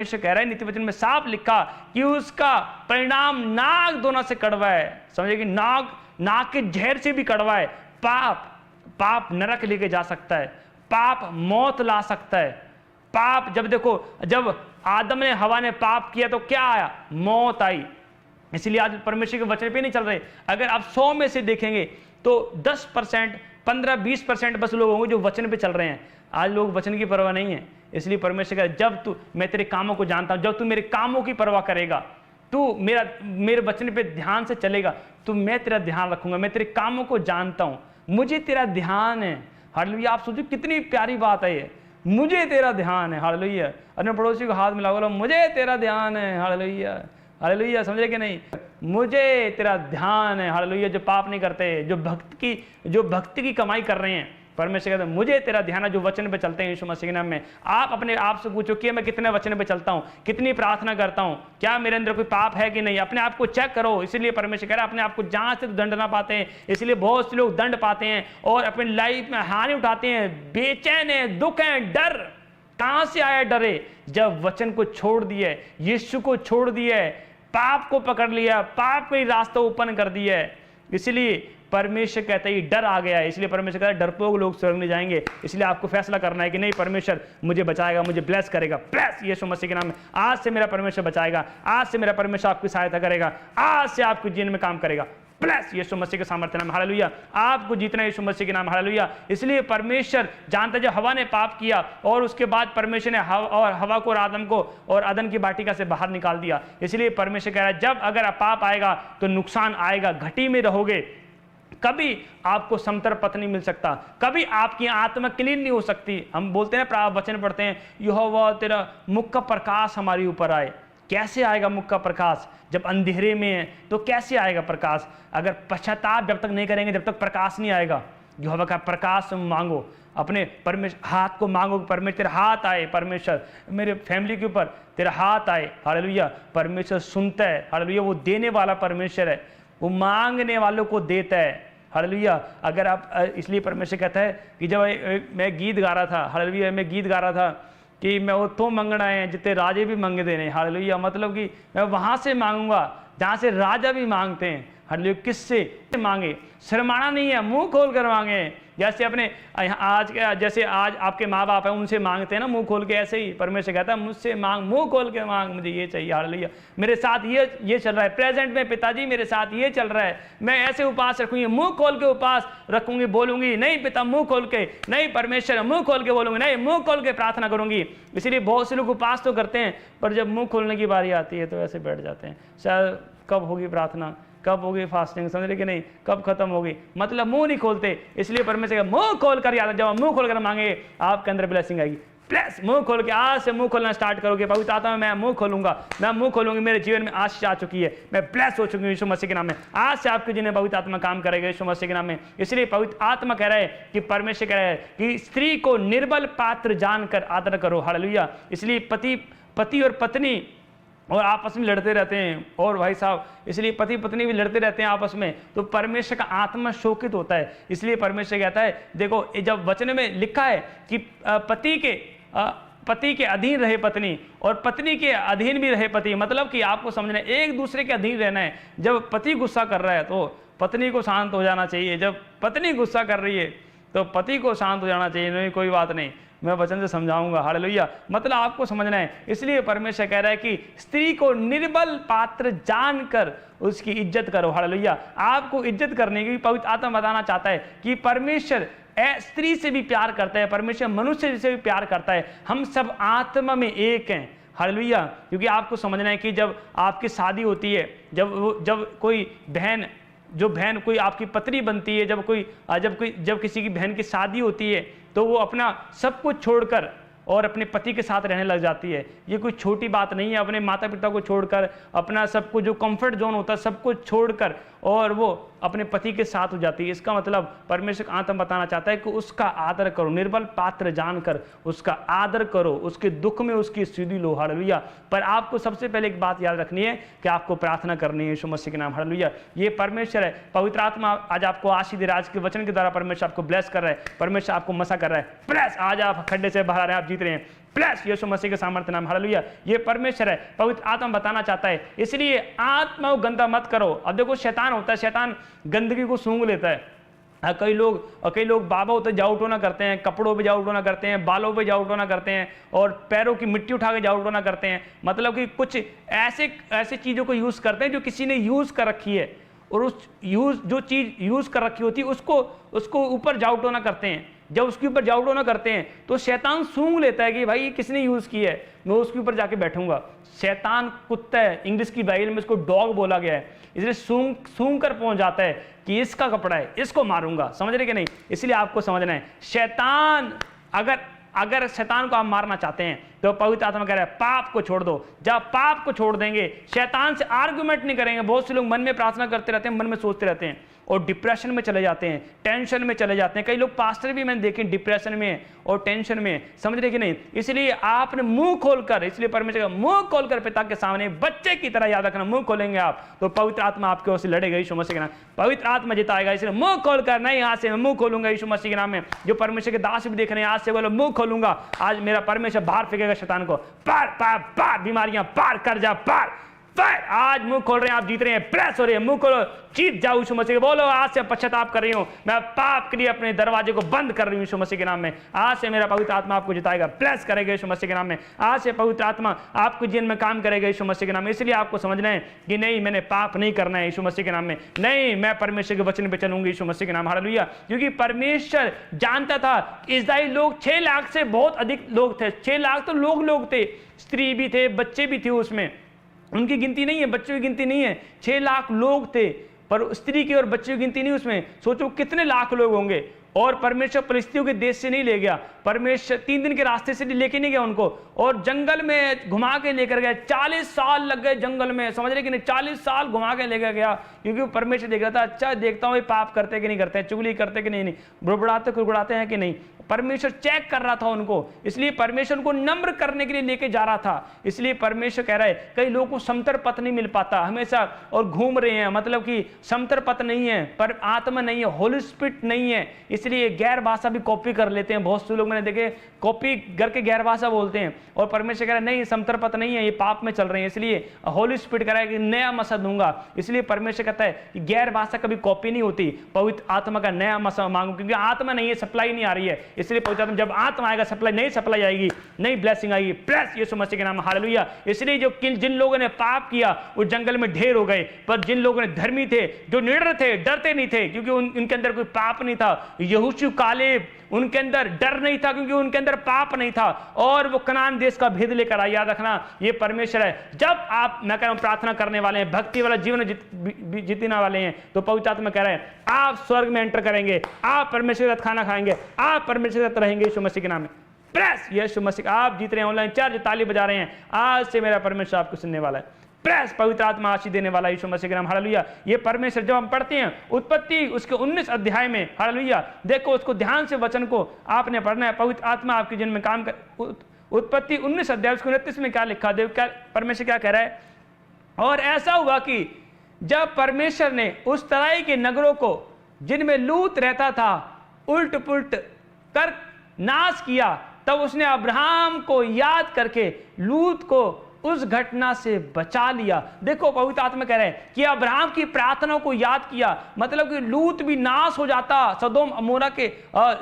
कह रहा है नीति वचन में साफ लिखा कि उसका परिणाम नाग दोनों से कड़वा है। समझे कि नाग के जहर से भी कड़वा है। पाप नरक लेके जा सकता है, पाप मौत ला सकता है। पाप जब आदम ने हवा ने पाप किया तो क्या आया? मौत आई। इसलिए आज परमेश्वर के वचन पे नहीं चल रहे। अगर आप 100 में से देखेंगे तो 10%, 15-20% बस लोग होंगे जो वचन पे चल रहे हैं। आज लोग वचन की परवाह नहीं है। इसलिए परमेश्वर का जब मैं तेरे कामों को जानता हूं, जब तू मेरे कामों की परवाह करेगा, तू मेरे वचन पे ध्यान से चलेगा, तो मैं तेरा ध्यान रखूंगा। मैं तेरे कामों को जानता हूं, मुझे तेरा ध्यान है। हालेलुया। आप सोचो कितनी प्यारी बात है ये, मुझे तेरा ध्यान है। हालेलुया। अपने पड़ोसी को हाथ मिला, बोलो मुझे तेरा ध्यान है। Hallelujah, hallelujah. समझे कि नहीं? मुझे तेरा ध्यान है। हालेलुया। जो पाप नहीं करते, जो भक्ति की कमाई कर रहे हैं, परमेश्वर कहते हैं मुझे तेरा ध्यान है, जो वचन पे चलते हैं यीशु मसीह के नाम में। आप अपने आप से पूछो कि मैं कितने वचन पे चलता हूं, कितनी प्रार्थना करता हूं, क्या मेरे अंदर कोई पाप है कि नहीं। अपने आप को चेक करो। इसलिए परमेश्वर कह रहा है अपने आप को जांच से तो दंड ना पाते हैं। इसलिए बहुत से लोग दंड पाते हैं और अपनी लाइफ में हानि उठाते हैं, बेचैन है, दुख है, डर। कहां से आया डरे? जब वचन को छोड़ दिए, यीशु को छोड़ दिए, पाप को पकड़ लिया, पाप के रास्ता ओपन कर दिया। इसलिए परमेश्वर कहता है ये डर आ गया है। इसलिए परमेश्वर कहता है डरपोक लोग स्वर्ग में जाएंगे। इसलिए आपको फैसला करना है कि नहीं, परमेश्वर मुझे बचाएगा, मुझे ब्लेस करेगा। ब्लेस यीशु मसीह के नाम में। आज से मेरा परमेश्वर बचाएगा, आज से मेरा परमेश्वर आपकी सहायता करेगा, आज से आपको जीवन में काम करेगा। ब्लेस यीशु मसीह के सामर्थ्य नाम। हालेलुया। आपको जीतना यीशु मसीह के नाम। हालेलुया। इसलिए परमेश्वर जानता है जब हवा ने पाप किया और उसके बाद परमेश्वर ने हवा को और आदम को और अदन की वाटिका से बाहर निकाल दिया। इसलिए परमेश्वर कह रहा है जब अगर पाप आएगा तो नुकसान आएगा, घटी में रहोगे, कभी आपको समतर पथ नहीं मिल सकता, कभी आपकी आत्मा क्लीन नहीं हो सकती। हम बोलते हैं, वचन पढ़ते हैं, यहोवा तेरा मुख का प्रकाश हमारे ऊपर आए। कैसे आएगा मुख का प्रकाश? जब अंधेरे में है तो कैसे आएगा प्रकाश? अगर पश्चाताप जब तक नहीं करेंगे जब तक प्रकाश नहीं आएगा। यहोवा का प्रकाश मांगो, अपने परमेश्वर हाथ को मांगो, परमेश्वर तेरा हाथ आए, परमेश्वर मेरे फैमिली के ऊपर तेरा हाथ आए। हालेलुया। परमेश्वर सुनता है। हालेलुया। वो देने वाला परमेश्वर है, वो मांगने वालों को देता है। हालेलुया। अगर आप, इसलिए परमेश्वर कहता है कि जब मैं गीत गा रहा था, हालेलुया, मैं गीत गा रहा था कि मैं वो तो मंगना है जितने राजे भी मंगे देने। हालेलुया। मतलब कि मैं वहां से मांगूंगा जहां से राजा भी मांगते हैं। हालेलुया। किससे मांगे? शर्माना नहीं है, मुंह खोल कर मांगे। जैसे अपने जैसे आज आपके माँ बाप हैं उनसे मांगते हैं ना मुंह खोल के, ऐसे ही परमेश्वर कहता है मुझसे मांग, मुंह खोल के मांग, मुझे ये चाहिए। हालेलुया। मेरे साथ ये चल रहा है प्रेजेंट में, पिताजी मेरे साथ ये चल रहा है, मैं ऐसे उपवास रखूंगी, मुंह खोल के उपवास रखूंगी, बोलूंगी नहीं पिता मुंह खोल के, नहीं परमेश्वर मुंह खोल के बोलूंगी, नहीं मुंह खोल के प्रार्थना करूंगी। इसलिए बहुत से लोग उपवास तो करते हैं पर जब मुंह खोलने की बारी आती है तो ऐसे बैठ जाते हैं। शायद कब होगी प्रार्थना, कब होगी फास्टिंग, समझ रहे कि नहीं, कब खत्म होगी, मतलब मुंह नहीं खोलते। इसलिए परमेश्वर मुंह खोलकर याद, जब मुंह खोलकर मांगे आपके अंदर ब्लेसिंग आएगी। प्लस मुंह खोल के, आज से मुंह खोलना स्टार्ट करोगे, पवित्र आत्मा में मैं मुंह खोलूंगा, मैं मुंह खोलूंगी, मेरे जीवन में आशीष आ चुकी है, मैं ब्लेस हो चुकी हूँ यीशु मसीह के नाम में। आज से आपके जीवन में पवित्र आत्मा काम करेगा यीशु मसीह के नाम में। इसलिए पवित्र आत्मा कह रहा है कि परमेश्वर कह रहा है कि स्त्री को निर्बल पात्र जानकर आदर करो। हालेलुया। इसलिए पति और पत्नी और आपस में लड़ते रहते हैं, और भाई साहब इसलिए पति पत्नी भी लड़ते रहते हैं आपस में, तो परमेश्वर का आत्मा शोकित होता है। इसलिए परमेश्वर कहता है, देखो जब वचन में लिखा है कि पति के अधीन रहे पत्नी और पत्नी के अधीन भी रहे पति, मतलब कि आपको समझना है एक दूसरे के अधीन रहना है। जब पति गुस्सा कर रहा है तो पत्नी को शांत हो जाना चाहिए, जब पत्नी गुस्सा कर रही है तो पति को शांत हो जाना चाहिए। नहीं कोई बात नहीं, मैं वचन से समझाऊंगा। हालेलुया। मतलब आपको समझना है। इसलिए परमेश्वर कह रहा है कि स्त्री को निर्बल पात्र जानकर उसकी इज्जत करो। हालेलुया। आपको इज्जत करने की पवित्र आत्मा बताना चाहता है कि परमेश्वर स्त्री से भी प्यार करता है, परमेश्वर मनुष्य से भी प्यार करता है। हम सब आत्मा में एक हैं। हालेलुया। क्योंकि आपको समझना है कि जब आपकी शादी होती है, जब कोई बहन कोई आपकी पत्नी बनती है, जब किसी की बहन की शादी होती है तो वो अपना सब कुछ छोड़कर और अपने पति के साथ रहने लग जाती है। ये कोई छोटी बात नहीं है। अपने माता पिता को छोड़कर, अपना सब कुछ जो कंफर्ट जोन होता है सब कुछ छोड़कर और वो अपने पति के साथ हो जाती है। इसका मतलब परमेश्वर का आत्मा बताना चाहता है कि उसका आदर करो, निर्बल पात्र जानकर उसका आदर करो, उसके दुख में उसकी सुधि लो। हालेलुया। पर आपको सबसे पहले एक बात याद रखनी है कि आपको प्रार्थना करनी है यीशु मसीह के नाम। हालेलुया। ये परमेश्वर है, पवित्र आत्मा आज आपको आशीष दे रहा है। आज के वचन के द्वारा परमेश्वर आपको ब्लेस कर रहा है, परमेश्वर आपको मसा कर रहा है। प्लस आज आप खड्डे से बाहर आ रहे हैं, आप जीत रहे हैं। प्लस यीशु मसीह के सामर्थ्य नाम, हालेलुया। ये परमेश्वर है, पवित्र आत्मा बताना चाहता है, इसलिए आत्मा को गंदा मत करो। अब देखो शैतान होता है, शैतान गंदगी को सूंघ लेता है। कई लोग बाबा होते जाओ टोना करते हैं, कपड़ों पे जाओ टोना करते हैं, बालों पे जाओ टोना करते हैं और पैरों की मिट्टी उठा के जाओ टोना करते हैं। मतलब कि कुछ ऐसे चीज़ों को यूज़ करते हैं जो किसी ने यूज़ कर रखी है, और उस जो चीज़ यूज़ कर रखी होती है उसको ऊपर जाओ टोना करते हैं। जब उसके ऊपर जाओ टोना करते हैं तो शैतान सूंघ लेता है कि भाई ये किसने यूज़ की है, मैं उसके ऊपर जाके बैठूंगा। शैतान कुत्ता है, इंग्लिश की बाइबल में इसको डॉग बोला गया है, इसलिए सूंघ कर पहुंच जाता है कि इसका कपड़ा है, इसको मारूंगा। समझ रहे कि नहीं? इसलिए आपको समझना है, शैतान अगर शैतान को आप मारना चाहते हैं तो पवित्र आत्मा कह रहा है पाप को छोड़ दो। जब पाप को छोड़ देंगे, शैतान से आर्गुमेंट नहीं करेंगे। बहुत से लोग मन में प्रार्थना करते रहते हैं, मन में सोचते रहते हैं और डिप्रेशन में चले जाते हैं, टेंशन में चले जाते हैं। कई लोग पास्टर भी मैंने देखे डिप्रेशन में और टेंशन में, समझ रहे कि नहीं? इसलिए आपने मुंह खोलकर, इसलिए परमेश्वर का मुंह खोलकर पिता के सामने बच्चे की तरह याद रखना। मुंह खोलेंगे आप तो पवित्र आत्मा आपके ओर से लड़ेगा यीशु मसीह के नाम, पवित्र आत्मा जिताएगा। इसलिए मुंह खोलकर, नहीं आज से मैं मुंह खोलूंगा यीशु मसीह के नाम में। जो परमेश्वर के दास भी देख रहे हैं, आज से बोलो मुंह खोलूंगा, आज मेरा परमेश्वर बाहर फेंकेगा शैतान को। पार पार पार, बीमारियां पार कर जा, पार पार। आज मुंह खोल रहे हैं, आप जीत रहे हैं, प्रेस हो रही है, मुंह खोलो, जीत जाओ यीशु मसीह के। बोलो आज से पश्चाताप कर रही हूं, मैं पाप के लिए अपने दरवाजे को बंद कर रही हूं यीशु मसीह के नाम में। आज से मेरा पवित्र आत्मा आपको जिताएगा, प्रेस करेगा यीशु मसीह के नाम में। आज से पवित्र आत्मा आपको जीवन में काम करेगा यीशु मसीह के नाम में। इसलिए आपको समझना है कि नहीं, मैंने पाप नहीं करना है यीशु मसीह के नाम में, नहीं मैं परमेश्वर के वचन पे चलूंगी यीशु मसीह के नाम, हालेलुया। क्योंकि परमेश्वर जानता था इस्राएली लोग 6 लाख से बहुत अधिक लोग थे। 6 लाख तो लोग थे, स्त्री भी थे, बच्चे भी थे, उसमें उनकी गिनती नहीं है, बच्चों की गिनती नहीं है। 6 लाख लोग थे, पर स्त्री की और बच्चों की गिनती नहीं उसमें। सोचो कितने लाख लोग होंगे। और परमेश्वर फिलिस्तियों के देश से नहीं ले गया, परमेश्वर 3 दिन के रास्ते से लेके नहीं गया उनको, और जंगल में घुमा के लेकर गया। 40 साल लग गए जंगल में, समझ रहे कि नहीं? 40 साल घुमा के लेकर गया, क्योंकि परमेश्वर देख रहा था, अच्छा देखता हूँ ये पाप करते कि नहीं करते हैं, चुगली करते कि नहीं, बुड़बुड़ाते हैं कि नहीं। परमेश्वर चेक कर रहा था उनको, इसलिए परमेश्वर उनको नम्र करने के लिए लेके जा रहा था। इसलिए परमेश्वर कह रहा है कई लोगों को समतर पथ नहीं मिल पाता हमेशा, और घूम रहे हैं, मतलब कि समतर पथ नहीं है, पर आत्मा नहीं है, होली स्पिरिट नहीं है, इसलिए गैर भाषा भी कॉपी कर लेते हैं। बहुत से लोग मैंने देखे कॉपी करके गैर भाषा बोलते हैं, और परमेश्वर कह रहा है नहीं, समतर पथ नहीं है, ये पाप में चल रहे हैं। इसलिए होली स्पिरिट कह रहा है कि नया मसा दूंगा। इसलिए परमेश्वर कहता है कि गैर भाषा कभी कॉपी नहीं होती, पवित्र आत्मा का नया मसा मांगो, क्योंकि आत्मा नहीं है, सप्लाई नहीं आ रही है। इसलिए पवित्र आत्मा, जब आत्मा आएगा सप्लाई आएगी, नई ब्लेसिंग आएगी, प्रेस यीशु मसीह के नाम, हालेलुया। इसलिए जिन लोगों ने पाप किया वो जंगल में ढेर हो गए, पर जिन लोगों ने धर्मी थे, जो निडर थे, डरते नहीं थे, क्योंकि उनके अंदर कोई पाप नहीं था। यहोशू कालेब, उनके अंदर डर नहीं था, क्योंकि उनके अंदर पाप नहीं था, और वो कनान देश का भेद लेकर आए। याद रखना, ये परमेश्वर है। जब आप, मैं कह रहा हूं, प्रार्थना करने वाले हैं, भक्ति वाला जीवन जीतने वाले हैं, तो पवित्र आत्मा कह रहे हैं आप स्वर्ग में एंटर करेंगे, आप परमेश्वर के साथ खाना खाएंगे, आप परमेश्वर के साथ रहेंगे यीशु मसीह के नाम में। प्रेस यीशु मसीह, आप जीत रहे हैं, ऑनलाइन चर्च ताली बजा रहे हैं, आज से मेरा परमेश्वर आपको सुनने वाला है। प्रेस पवित्र आत्मा आशीष देने वाला यीशु मसीह के नाम, हालेलुया। ये परमेश्वर, जब हम पढ़ते हैं उत्पत्ति उसके 19 अध्याय में, हालेलुया, देखो उसको ध्यान से, वचन को आपने पढ़ना है। पवित्र आत्मा आपके जीवन में काम कर। उत्पत्ति 19 अध्याय उसके 29 में क्या लिखा, देव क्या परमेश्वर क्या कह रहा है? और ऐसा हुआ कि जब परमेश्वर ने उस तराई के नगरों को जिनमें लूत रहता था उल्ट पुल्ट कर नाश किया, तब उसने अब्राहम को याद करके लूत को उस घटना से बचा लिया। देखो पवित्र आत्मा कह रहे हैं कि अब्राहम की प्रार्थना को याद किया, मतलब कि लूत भी नाश हो जाता, सदोम अमोरा के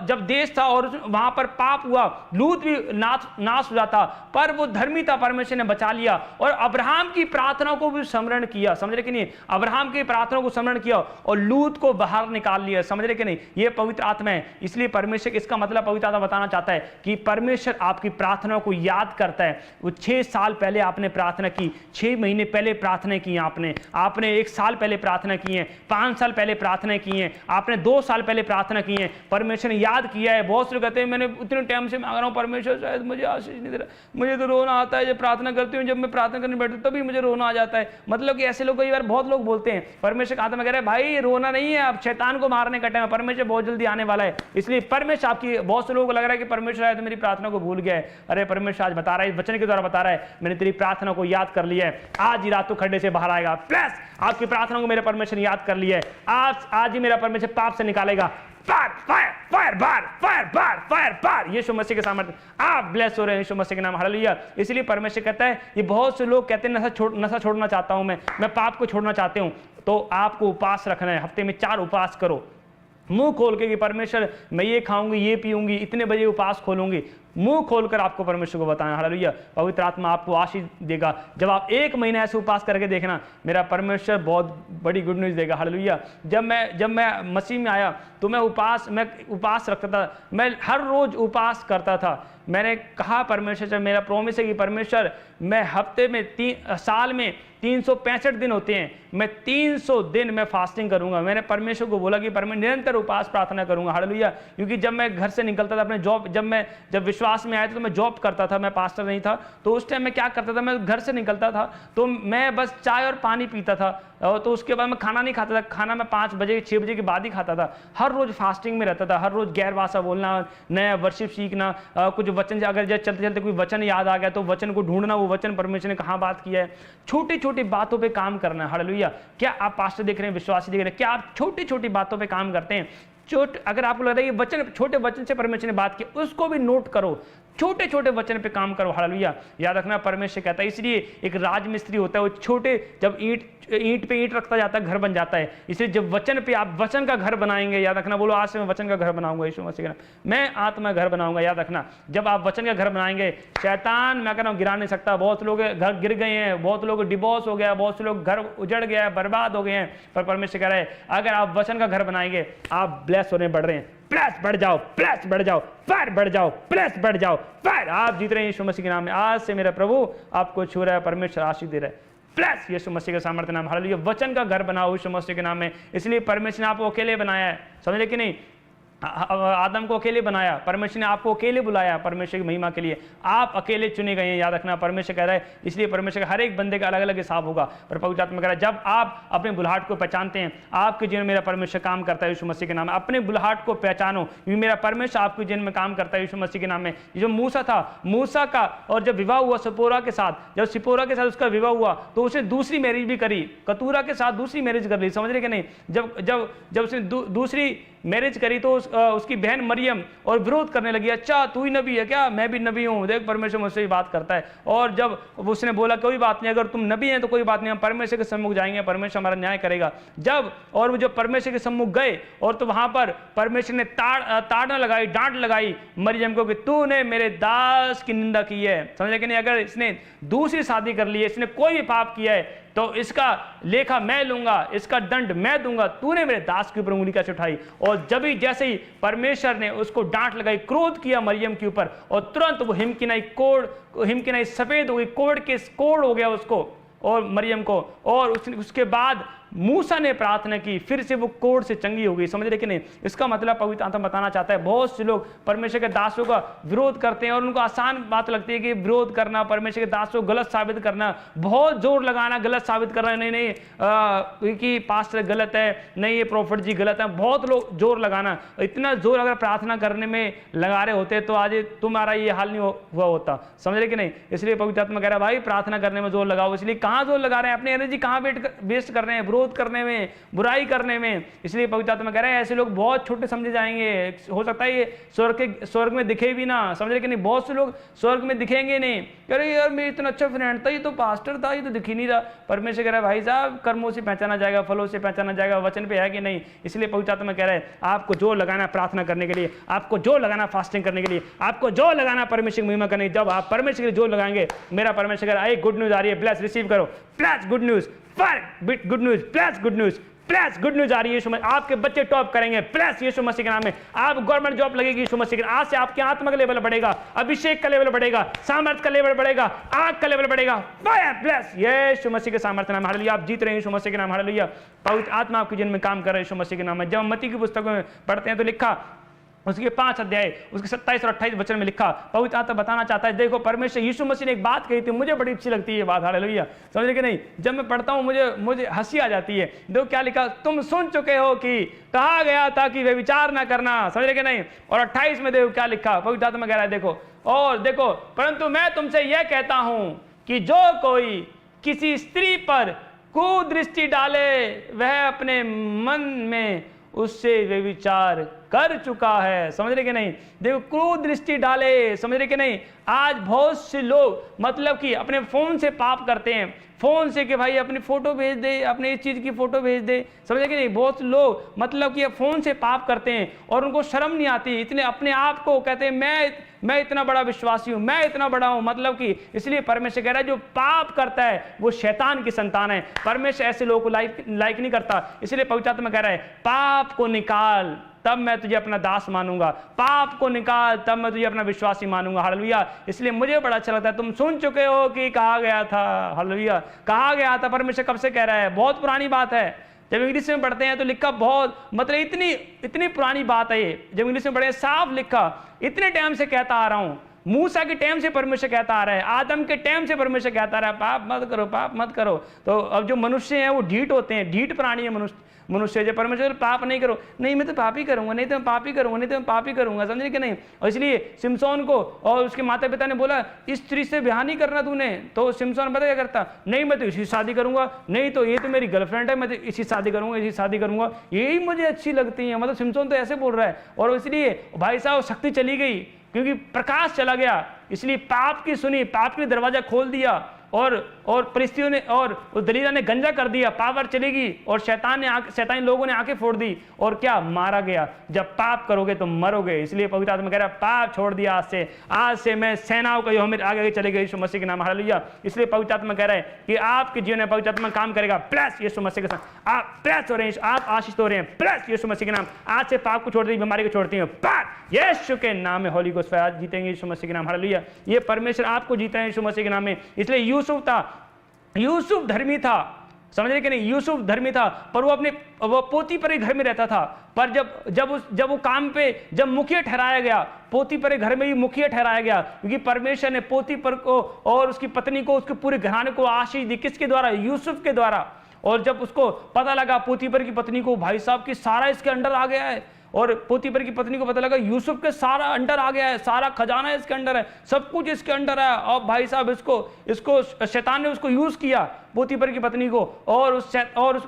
जब देश था और वहां पर पाप हुआ, लूत भी नाश हो जाता, पर वो धर्मी था, परमेश्वर ने बचा लिया। और अब्राहम की प्रार्थना को भी स्मरण किया, समझ रहे कि नहीं? अब्राहम की प्रार्थना को स्मरण किया और लूत को बाहर निकाल लिया, समझ रहे कि नहीं? ये पवित्र आत्मा है। इसलिए परमेश्वर, इसका मतलब पवित्र आत्मा बताना चाहता है कि परमेश्वर आपकी प्रार्थना को याद करता है। वो 6 साल पहले आपने प्रार्थना की, 6 महीने पहले प्रार्थना की, आपने 1 साल पहले प्रार्थना की है, 5 साल पहले प्रार्थना की है, आपने 2 साल पहले प्रार्थना की है, परमेश्वर ने याद किया है। बहुत से लोग कहते हैं मैंने उतने टाइम से मांग रहा हूं, परमेश्वर शायद मुझे आशीष नहीं दे रहा, मुझे तो रोना आता है जब प्रार्थना करती हूँ, जब मैं प्रार्थना करने बैठती हूँ तभी मुझे रोना आ जाता है। मतलब कि ऐसे लोग कई बार बहुत लोग बोलते हैं, परमेश्वर का आत्मा कह रहा है भाई रोना नहीं है, अब शैतान को मारने का टाइम है, परमेश्वर बहुत जल्दी आने वाला है। इसलिए परमेश्वर आपकी, बहुत से लोगों को लग रहा है कि परमेश्वर शायद मेरी प्रार्थना को भूल गया है। अरे परमेश्वर आज बता रहा है, वचन के द्वारा बता रहा है, मैंने तेरी प्रार्थना को याद कर लिया है, आज ही रात तो खड्डे से बाहर आएगा। प्लस आपकी प्रार्थना को मेरे परमेश्वर ने याद कर लिया है, आज ही मेरा परमेश्वर पाप से निकालेगा। फायर फायर फायर बार फायर बार फायर बार। यीशु मसीह के सामर्थ्य आप ब्लेस हो रहे हैं यीशु मसीह के नाम, हालेलुया। इसलिए परमेश्वर कहता है, ये बहुत से लोग कहते हैं नशा छोड़ना चाहता हूं, मैं पाप को छोड़ना चाहती हूं, तो आपको उपवास रखना है। हफ्ते में 4 उपवास करो, मुंह खोल के कि परमेश्वर मैं ये खाऊंगी, ये पीऊंगी, इतने बजे उपवास खोलूंगी, मुंह खोलकर आपको परमेश्वर को बताना, हालेलुया। पवित्र आत्मा आपको आशीष देगा। जब आप 1 महीना ऐसे उपवास करके देखना, मेरा परमेश्वर बहुत बड़ी गुड न्यूज़ देगा, हालेलुया। जब मैं मसीह में आया तो मैं उपवास रखता था, मैं हर रोज उपवास करता था। मैंने कहा परमेश्वर से मेरा प्रॉमिस है कि परमेश्वर मैं हफ्ते में साल में 365 दिन होते हैं, मैं 300 दिन मैं फास्टिंग करूंगा। मैंने परमेश्वर को बोला कि परमेश्वर निरंतर उपवास प्रार्थना करूंगा, हालेलुया। क्योंकि जब मैं घर से निकलता था अपने जॉब, जब विश्वास में आया था तो मैं जॉब करता था, मैं पास्टर नहीं था, तो उस टाइम मैं क्या करता था, मैं घर से निकलता था तो मैं बस चाय और पानी पीता था, तो उसके बाद मैं खाना नहीं खाता था। खाना मैं 5 बजे 6 बजे के बाद ही खाता था। हर रोज फास्टिंग में रहता था, हर रोज गैर भाषा बोलना, नया वर्शिप सीखना, कुछ वचन, अगर चलते चलते कोई वचन याद आ गया तो वचन को ढूंढना, वो वचन परमेश्वर ने कहाँ बात किया है। छोटी छोटी बातों पे काम करना है, हालेलुया। क्या आप पास्टर देख रहे हैं, विश्वासी देख रहे हैं, क्या आप छोटी छोटी बातों पे काम करते हैं? अगर आपको लग रहा है ये वचन, छोटे वचन से परमेश्वर ने बात की, उसको भी नोट करो, छोटे छोटे वचन पे काम करो, हालेलुया। याद रखना परमेश्वर कहता है, इसलिए एक राजमिस्त्री होता है, वो छोटे जब ईंट पे ईंट रखता जाता है, घर बन जाता है। इसलिए जब वचन पे आप वचन का घर बनाएंगे, याद रखना, बोलो आज से मैं वचन का घर बनाऊंगा, यीशु मसीह का नाम, मैं आत्मा घर बनाऊंगा। याद रखना, जब आप वचन का घर बनाएंगे, शैतान मैं कह रहा हूं गिरा नहीं सकता। बहुत लोग घर गिर गए हैं, बहुत लोग डिवोर्स हो गया, बहुत से लोग घर उजड़ गया है, बर्बाद हो गए हैं, पर परमेश्वर कह रहा है अगर आप वचन का घर बनाएंगे, आप ब्लेस होने बढ़ रहे हैं। प्लस बढ़ जाओ, प्लस बढ़ जाओ, फायर बढ़ जाओ, प्लस बढ़ जाओ, फायर। आप जीत रहे हैं यीशु मसीह के नाम में। आज से मेरा प्रभु आपको छू रहा है, परमेश्वर आशीष दे रहा है, प्लस यीशु मसीह के सामर्थ्य नाम, हालेलुया। वचन का घर बनाओ यीशु मसीह के नाम में। इसलिए परमेश्वर ने आपको अकेले बनाया है, समझे कि नहीं? आदम को अकेले बनाया, परमेश्वर ने आपको अकेले बुलाया, परमेश्वर की महिमा के लिए आप अकेले चुने गए हैं। याद रखना, परमेश्वर कह रहा है, इसलिए परमेश्वर का हर एक बंदे का अलग अलग हिसाब होगा। पर पवित्र आत्मा कह रहा है, जब आप अपने बुलाहट को पहचानते हैं, आपके जीवन में मेरा परमेश्वर काम करता है यीशु मसीह के नाम में। अपने बुलाहट को पहचानो, क्योंकि मेरा परमेश्वर आपके जीवन में काम करता है यीशु मसीह के नाम में। जो मूसा था, मूसा का और जब विवाह हुआ सिपोरा के साथ, जब सिपोरा के साथ उसका विवाह हुआ तो उसने दूसरी मैरिज भी करी, कतूरा के साथ दूसरी मैरिज कर ली, समझ रहे कि नहीं? जब उसने दूसरी मैरिज करी तो उसकी बहन मरियम और विरोध करने लगी, अच्छा तू ही नबी है क्या? मैं भी नबी हूं, देख परमेश्वर मुझसे ही बात करता है। और जब उसने बोला कोई बात नहीं, अगर तुम नबी हैं तो कोई बात नहीं, हम परमेश्वर के सम्मुख जाएंगे, परमेश्वर हमारा न्याय करेगा। जब और वो जब परमेश्वर के सम्मुख गए और तो वहां पर परमेश्वर ने ताड़ना लगाई, डांट लगाई मरियम को कि तूने मेरे दास की निंदा की है, समझे कि नहीं? अगर इसने दूसरी शादी कर ली है, इसने कोई भी पाप किया है तो इसका लेखा मैं लूंगा, इसका दंड मैं दूंगा, तूने मेरे दास के ऊपर उंगली कैसे उठाई? और जब ही जैसे ही परमेश्वर ने उसको डांट लगाई, क्रोध किया मरियम के ऊपर, और तुरंत वो हिमकिनाई सफेद हो गई, कोड़ हो गया उसको और मरियम को। और उसके बाद मूसा ने प्रार्थना की, फिर से वो कोड़ से चंगी हो गई, समझ रहे कि नहीं? इसका मतलब पवित्र आत्मा बताना चाहता है, बहुत से लोग परमेश्वर के दासों का विरोध करते हैं और उनको आसान बात लगती है कि विरोध करना, परमेश्वर के दासों को गलत साबित करना, बहुत जोर लगाना, गलत साबित करना, नहीं कि पास्टर गलत है, नहीं ये प्रॉफिट जी गलत है, बहुत लोग जोर लगाना। इतना जोर अगर प्रार्थना करने में लगा रहे होते तो आज तुम्हारा ये हाल नहीं हुआ होता, समझ रहे कि नहीं? इसलिए पवित्र आत्मा कह रहा है भाई प्रार्थना करने में जोर लगाओ। इसलिए कहाँ जोर लगा रहे हैं? अपनी एनर्जी कहाँ वेस्ट कर रहे हैं? विरोध करने में, बुराई करने में। इसलिए पवित्र आत्मा कह रहे हैं ऐसे लोग बहुत छोटे समझे जाएंगे, हो सकता है ये स्वर्ग में दिखे भी ना, समझ रहे कि नहीं? बहुत से लोग स्वर्ग में दिखेंगे नहीं, कह रहे यार मेरी इतना अच्छा फ्रेंड था, ये तो पास्टर था, ये तो दिख ही नहीं रहा। परमेश्वर कह रहा है भाई साहब कर्मों से पहचाना जाएगा, फलों से पहचाना जाएगा, वचन पे है कि नहीं? इसलिए पवित्र आत्मा कह रहा है आपको जोर लगाना प्रार्थना करने के लिए, आपको जोर लगाना फास्टिंग करने के लिए, आपको जोर लगाना परमेश्वर की महिमा करने के लिए। जब आप परमेश्वर के लिए जोर लगाएंगे, मेरा परमेश्वर कह रहा है गुड न्यूज आ रही है, प्लस रिसीव करो, plus good news, bit good news, plus good news, plus good news आ रही है यीशु मसीह। आपके बच्चे टॉप करेंगे, प्लस यीशु मसीह के नाम में। आप गवर्नमेंट जॉब लगेगी यीशु मसीह के। आज से आपके आत्मा का लेवल बढ़ेगा, अभिषेक का लेवल बढ़ेगा, सामर्थ्य का लेवल बढ़ेगा, आग का लेवल बढ़ेगा, फायर प्लस यीशु मसीह के सामर्थ्य नाम, हालेलुया। आप जीत रहे हैं यीशु मसीह के नाम, हालेलुया। पवित्र आत्मा आपके जीवन में काम कर रहे हैं यीशु मसीह के नाम में। जब मत्ती की पुस्तकों में पढ़ते हैं तो लिखा, उसके 5 अध्याय उसके 27 और 28 वचन में लिखा, पवित्र आत्मा बताना चाहता है, देखो परमेश्वर यीशु मसीह ने एक बात कही थी, मुझे बड़ी अच्छी लगती है ये बात, हालेलुया। समझ रहे कि नहीं? जब मैं पढ़ता हूँ मुझे हंसी आ जाती है। देखो क्या लिखा, तुम सुन चुके हो कि कहा गया था कि वे विचार ना करना, समझ रहे कि नहीं? और 28 में देखो क्या लिखा, पवित्र आत्मा कह रहा है देखो परंतु मैं तुमसे यह कहता हूं कि जो कोई किसी स्त्री पर कुदृष्टि डाले वह अपने मन में उससे वे विचार कर चुका है। समझ रहे कि नहीं? देखो क्रूर दृष्टि डाले, समझ रहे कि नहीं? आज बहुत से लोग मतलब कि अपने फोन से पाप करते हैं, फोन से कि भाई अपनी फोटो भेज दे, अपने इस चीज़ की फोटो भेज दे, समझे कि नहीं? बहुत लोग मतलब कि फोन से पाप करते हैं और उनको शर्म नहीं आती, इतने अपने आप को कहते हैं मैं इतना बड़ा विश्वासी हूं, मैं इतना बड़ा हूं, मतलब कि इसलिए परमेश्वर कह रहा है जो पाप करता है वो शैतान की संतान है। परमेश्वर ऐसे लोगों को लाइक नहीं करता, इसलिए पवित्र आत्मा कह रहा है पाप को निकाल तब मैं तुझे अपना दास मानूंगा, पाप को निकाल तब मैं तुझे अपना विश्वासी मानूंगा। हालेलुया। इसलिए मुझे बड़ा अच्छा लगता है, तुम सुन चुके हो कि कहा गया था, हालेलुया, कहा गया था। परमेश्वर कब से कह रहा है? बहुत पुरानी बात है। जब इंग्लिश में पढ़ते हैं तो लिखा बहुत मतलब इतनी पुरानी बात है ये। जब इंग्लिश में पढ़े साफ लिखा, इतने टाइम से कहता आ रहा हूं, मूसा के टाइम से परमेश्वर कहता आ रहा है, आदम के टाइम से परमेश्वर कहता आ रहा है पाप मत करो, पाप मत करो। तो अब जो मनुष्य हैं वो ढीठ होते हैं, ढीठ प्राणी है मनुष्य। जो परमेश्वर पाप नहीं करो, नहीं मैं तो पाप ही करूंगा, नहीं तो मैं पाप ही करूंगा, नहीं तो मैं पाप ही करूंगा, समझे कि नहीं? और इसलिए सिमसोन को और उसके माता पिता ने बोला इस स्त्री से ब्याह नहीं करना तूने। तो सिमसोन पता क्या करता? नहीं मैं तो इसी शादी करूंगा, नहीं तो ये तो मेरी गर्लफ्रेंड है, मैं तो इसी शादी करूंगा, इसी शादी करूंगा, यही मुझे अच्छी लगती है। मतलब सिमसोन तो ऐसे बोल रहा है। और इसलिए भाई साहब शक्ति चली गई क्योंकि प्रकाश चला गया, इसलिए पाप की सुनी, पाप के दरवाजा खोल दिया और परिस्थितियों ने और दलीला ने गंजा कर दिया, पावर चलेगी और शैतानी लोगों ने आंखें फोड़ दी और क्या? मारा गया। जब पाप करोगे तो मरोगे। इसलिए पवित्र आत्मा कह रहा है पाप छोड़ दिया, आज से मैं सेनाओं का यहोवा आगे चले गए यीशु मसीह के नाम। हालेलुया। इसलिए पवित्र आत्मा कह रहा है कि आपके जीवन में पवित्र आत्मा काम करेगा। प्लस यीशु मसीह के साथ आप प्लस हो रहे हैं, आप आशीष हो रहे हैं। प्लस यीशु मसीह के नाम आज से पाप को छोड़ दी, बीमारी को छोड़ती है। यीशु के नाम में होली गोस्ट आज जीतेंगे यीशु मसीह के नाम। हालेलुया। ये परमेश्वर आपको जीता है यीशु मसीह के नाम में। इसलिए यूसुफ धर्मी था, समझ रहे कि नहीं? यूसुफ धर्मी था पर वो पोतीपर के घर में रहता था। पर जब वो काम पे जब मुखिया ठहराया गया, पोतीपर के घर में ही मुखिया ठहराया गया, क्योंकि परमेश्वर ने पोतीपर को और उसकी पत्नी को, उसके पूरे घराने को आशीष दी। किसके द्वारा? यूसुफ के द्वारा। और जब उसको पता लगा पोतीपर की पत्नी को, भाई साहब की सारा इसके अंडर आ गया है, और पोतीपर की पत्नी को पता लगा यूसुफ के सारा अंडर आ गया है, सारा खजाना इसके अंडर है, सब कुछ इसके अंडर है। और भाई साहब इसको शैतान ने उसको यूज किया, पोतीपर की पत्नी को। और उस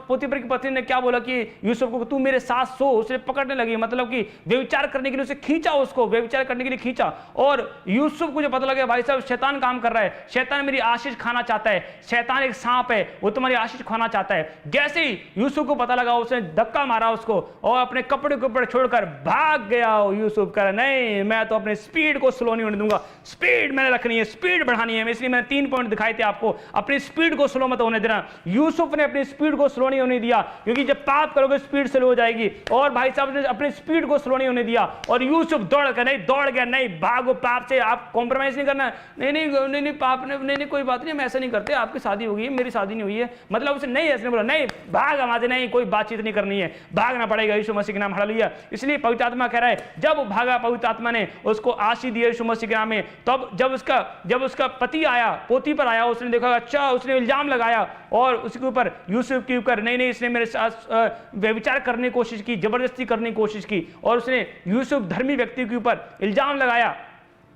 पोतीपर की पत्नी ने क्या बोला कि यूसुफ को तू मेरे साथ सो। उसे पकड़ने लगी, मतलब कि व्यभिचार करने के लिए उसे खींचा, उसको व्यभिचार करने के लिए खींचा। और यूसुफ को जो पता लगा भाई साहब शैतान काम कर रहा है, शैतान मेरी आशीष खाना चाहता है, शैतान एक सांप है, वो तुम्हारी आशीष खाना चाहता है। जैसे ही यूसुफ को पता लगा उसने धक्का मारा उसको और अपने कपड़े के ऊपर छोड़कर भाग गया। यूसुफ कह रहा नहीं मैं तो अपने स्पीड को स्लो नहीं होने दूंगा, स्पीड मैंने रखनी है, स्पीड बढ़ानी है। इसलिए मैंने 3 पॉइंट दिखाए थे आपको, अपनी स्पीड को स्लो मत होने देना। यूसुफ ने अपनी स्पीड को स्लो नहीं होने दिया, क्योंकि जब पाप करोगे स्पीड स्लो हो जाएगी। और भाई साहब ने अपनी स्पीड को स्लो नहीं होने दिया और यूसुफ दौड़ गया, नहीं भागो पाप से, आप कॉम्प्रोमाइज नहीं करना। नहीं पाप ने नहीं कोई बात नहीं, मैं ऐसा नहीं करते, आपकी शादी हो गई है, मेरी शादी नहीं हुई है, मतलब उसे नहीं ऐसे बोला, नहीं भाग हमारे, नहीं कोई बातचीत नहीं करनी है, भागना पड़ेगा यीशु मसीह के नाम। हालेलुया। इसलिए पवित्र आत्मा कह रहा है जब भागा, पवित्र आत्मा ने उसको आशीष दी यीशु मसीह के नाम में। तब जब उसका पति आया, पोती पर आया, उसने देखा अच्छा, उसने इल्जाम लगाया और उसके ऊपर यूसुफ के ऊपर नहीं इसने मेरे साथ व्यभिचार करने की कोशिश की, जबरदस्ती करने की कोशिश की, और उसने यूसुफ धर्मी व्यक्ति के ऊपर इल्जाम लगाया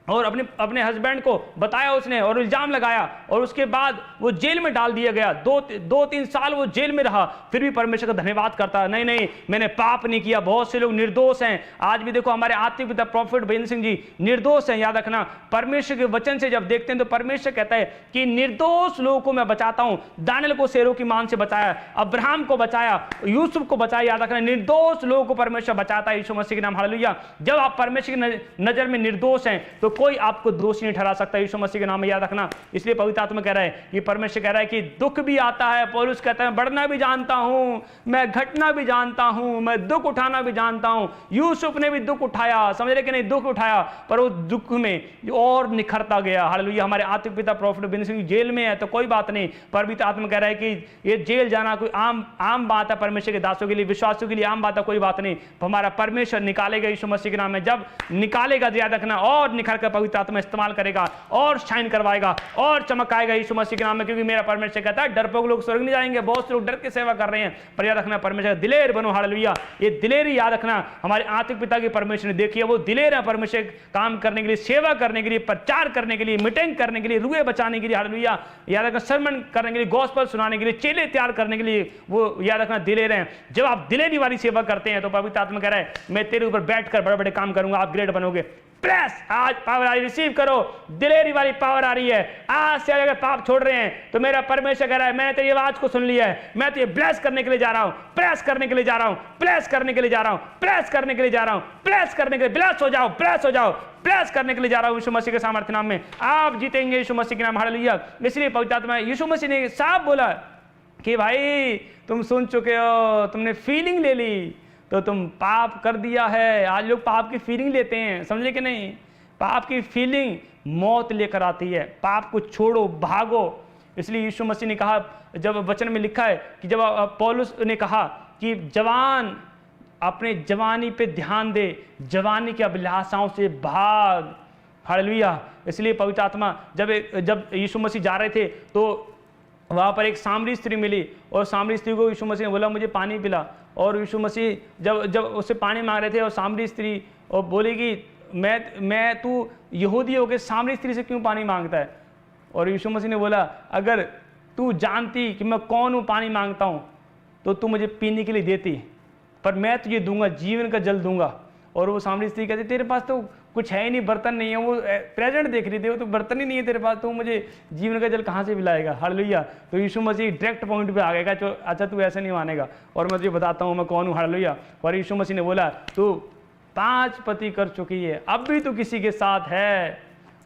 और अपने हस्बैंड को बताया उसने और इल्जाम लगाया। और उसके बाद वो जेल में डाल दिया गया। 2-3 साल वो जेल में रहा, फिर भी परमेश्वर का धन्यवाद करता, नहीं मैंने पाप नहीं किया। बहुत से लोग निर्दोष हैं, आज भी देखो हमारे आत्मिक पिता प्रॉफिट भजन सिंह जी निर्दोष हैं। याद रखना, परमेश्वर के वचन से जब देखते हैं तो परमेश्वर कहता है कि निर्दोष लोगों को मैं बचाता हूं। दानियल को शेरों की मान से बचाया, अब्राहम को बचाया, यूसुफ को बचाया। याद रखना, निर्दोष लोगों को परमेश्वर बचाता है यीशु मसीह के नाम। हालेलुया। जब आप परमेश्वर की नजर में निर्दोष हैं तो कोई आपको दोषी नहीं ठहरा सकता यीशु मसीह के नाम में। याद रखना, इसलिए पवित्र आत्मा कह रहा है कि परमेश्वर कह रहा है कि दुख भी आता है, पौलुस कहता है बढ़ना भी जानता हूं, मैं घटना भी जानता हूं, मैं दुख उठाना भी जानता हूं। यूसुफ ने भी दुख उठाया, समझ रहे कि नहीं, दुख उठाया, पर उस दुख में और निखरता गया। हालेलुया। हमारे आत्मिक पिता प्रॉफिट बिन सिंह जेल में है तो कोई बात नहीं, पवित्र आत्मा कह रहा है कि ये जेल जाना कोई आम बात है, परमेश्वर के दासों के लिए, विश्वासियों के लिए आम बात है, कोई बात नहीं। हमारा परमेश्वर निकालेगा यीशु मसीह के नाम में। जब निकालेगा, याद रखना, और निखर जाकर पवित्र आत्मा इस्तेमाल करेगा और शाइन करवाएगा और चमक आएगा यीशु मसीह के नाम में, क्योंकि मेरा परमेश्वर कहता है डरपोक लोग स्वर्ग नहीं जाएंगे। बहुत से लोग डर के सेवा कर रहे हैं, पर याद रखना परमेश्वर दिलेर बनो। हालेलुया। ये दिलेरी याद रखना हमारे आत्मिक पिता की परमेश्वर ने देखी है, वो दिलेर है परमेश्वर काम करने के लिए, सेवा करने के लिए, प्रचार करने के लिए, मीटिंग करने के लिए, रुए बचाने के लिए। हालेलुया। याद रखना सरमन करने के लिए, गॉस्पेल सुनाने के लिए, चेले तैयार करने के लिए, वो याद रखना दिलेर हैं। जब आप दिलेरी वाली सेवा करते हैं तो पवित्र आत्मा कह रहा है मैं तेरे ऊपर बैठकर बड़े बड़े काम करूंगा, आप ग्रेट बनोगे। प्लस आज पावर आई रिसीव करो, दिलेरी वाली पावर आ रही है। आज से अगर पाप छोड़ रहे हैं तो मेरा परमेश्वर कह रहा है मैंने तेरी आवाज को सुन लिया है, मैं तुझे ब्लेस करने के लिए जा रहा हूं, प्रेस करने के लिए जा रहा हूं, प्रेस करने के लिए जा रहा हूं, प्रेस करने के लिए जा रहा हूं, प्रेस करने के लिए, ब्लेस हो जाओ, प्रेस हो जाओ, प्रेस करने के लिए जा रहा हूं। यीशु मसीह के सामर्थ्य नाम में आप जीतेंगे, यीशु मसीह के नाम। हालेलुया। इसलिए पवित्र आत्मा यीशु मसीह ने साफ बोला कि भाई तुम सुन चुके हो, तुमने फीलिंग ले ली तो तुम पाप कर दिया है। आज लोग पाप की फीलिंग लेते हैं, समझे कि नहीं? पाप की फीलिंग मौत लेकर आती है। पाप को छोड़ो, भागो। इसलिए यीशु मसीह ने कहा, जब वचन में लिखा है कि जब पौलुस ने कहा कि जवान अपने जवानी पे ध्यान दे, जवानी की अभिलाषाओं से भाग। हालेलुया। इसलिए पवित्र आत्मा जब यीशु मसीह जा रहे थे तो वहाँ पर एक सामरी स्त्री मिली और सामरी स्त्री को यीशु मसीह ने बोला मुझे पानी पिला। और यीशु मसीह जब उससे पानी मांग रहे थे और सामरी स्त्री और बोली कि मैं तू यहूदी होकर सामरी स्त्री से क्यों पानी मांगता है? और यीशु मसीह ने बोला अगर तू जानती कि मैं कौन हूँ पानी मांगता हूँ तो तू मुझे पीने के लिए देती, पर मैं तुझे दूंगा, जीवन का जल दूंगा। और वो सामरी स्त्री कहती तेरे पास तो कुछ है ही नहीं, बर्तन नहीं है। वो प्रेजेंट देख रही थी, वो तो बर्तन ही नहीं है तेरे पास, तो मुझे जीवन का जल कहाँ से पिलाएगा? हालेलुया। तो यीशु मसीह डायरेक्ट पॉइंट पे आ गया, अच्छा तू ऐसे नहीं मानेगा और मैं तुझे बताता हूँ मैं कौन हूँ। हालेलुया। और यीशु मसीह ने बोला तू 5 पति कर चुकी है, अब भी तू किसी के साथ है,